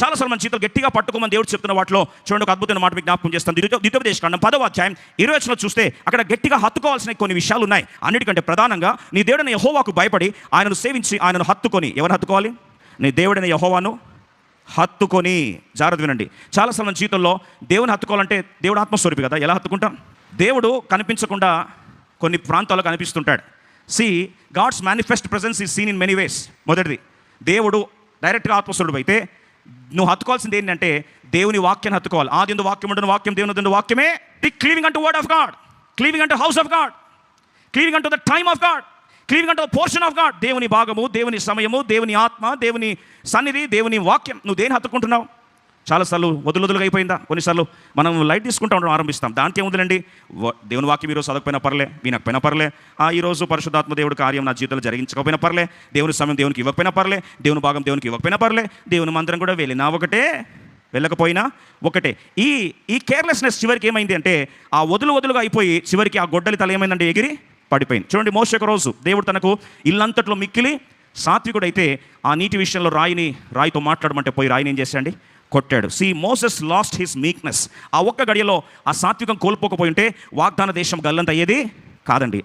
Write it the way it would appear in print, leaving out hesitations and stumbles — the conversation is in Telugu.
చాలాసార్లు మన జీవితాలు గట్టిగా పట్టుకోమని దేవుడు చెప్తున్న వాటిలో చూడండి, ఒక అద్భుతమైన మాట మీకు జ్ఞాపకం చేస్తాను. ద్వితోపదేశకాండం 10వ అధ్యాయం 20 చూస్తే అక్కడ గట్టిగా హత్తుకోవాల్సిన కొన్ని విషయాలు ఉన్నాయి. అన్నిటికంటే ప్రధానంగా నీ దేవుడైన యెహోవాకు భయపడి ఆయనను సేవించి ఆయనను హత్తుకొని. ఎవరు హత్తుకోవాలి? నీ దేవుడైన యెహోవాను హత్తుకొని. జాగ్రత్త వినండి. చాలాసార్లు మన జీవితంలో దేవుని హత్తుకోవాలంటే, దేవుడు ఆత్మస్వరూపి కదా, ఎలా హత్తుకుంటాం? దేవుడు కనిపించకుండా కొన్ని ప్రాంతాల్లో కనిపిస్తుంటాడు. God's manifest presence is seen in many ways. మొదటిది, దేవుడు డైరెక్ట్గా ఆత్మస్వరూపి అయితే నువ్వు హత్తుకోవాల్సింది ఏంటంటే దేవుని వాక్యాన్ని హత్తుకోవాలి. ఆదిందు వాక్యం ఉండను, వాక్యం దేవుని వాక్యమే. క్లీవింగ్ అంటూ వర్డ్ ఆఫ్ గాడ్, క్లీవింగ్ అంటూ హౌస్ ఆఫ్ గాడ్, క్లీవింగ్ అంటూ the time of God, cleaving అంటూ ద పోర్షన్ ఆఫ్ గాడ్. దేవుని భాగము, దేవుని సమయము, దేవుని ఆత్మ, దేవుని సన్నిధి, దేవుని వాక్యం. నువ్వు దేని హత్తుకుంటున్నావు? చాలాసార్లు వదులుగా అయిపోయిందా? కొన్నిసార్లు మనం లైట్ తీసుకుంటూ ఉండడం ఆరంభిస్తాం. దానికి ఏముందండి, దేవుని వాక్యం ఈరోజు చదవకపోయినా పర్లే, వినకపోయినా పర్లే, ఈరోజు పరిశుద్ధాత్మ దేవుడి కార్యం నా జీవితంలో జరిగించకపోయినా పర్లే, దేవుని సమయం దేవునికి ఇవ్వకపోయినా పర్లే, దేవుని భాగం దేవునికి ఇవ్వకపోయినా పర్లే, దేవుని మందిరం కూడా వెళ్ళినా ఒకటే, వెళ్ళకపోయినా ఒకటే. ఈ కేర్లెస్నెస్ చివరికి ఏమైంది అంటే ఆ వదులుగా అయిపోయి చివరికి ఆ గొడ్డలి తల ఏమైందంటే ఎగిరి పడిపోయింది. చూడండి, మోషే ఒక రోజు దేవుడు తనకు ఇల్లంతట్లో మిక్కిలి సాత్వికుడైతే ఆ నీటి విషయంలో రాయితో మాట్లాడమంటే పోయి రాయిని ఏం చేశాడండి? కొట్టాడు. Moses lost his meekness. ఆ ఒక్క గడియలో ఆ సాత్వికం కోల్పోకపోయి ఉంటే వాగ్దాన దేశం గల్లంత అయ్యేది కాదండి.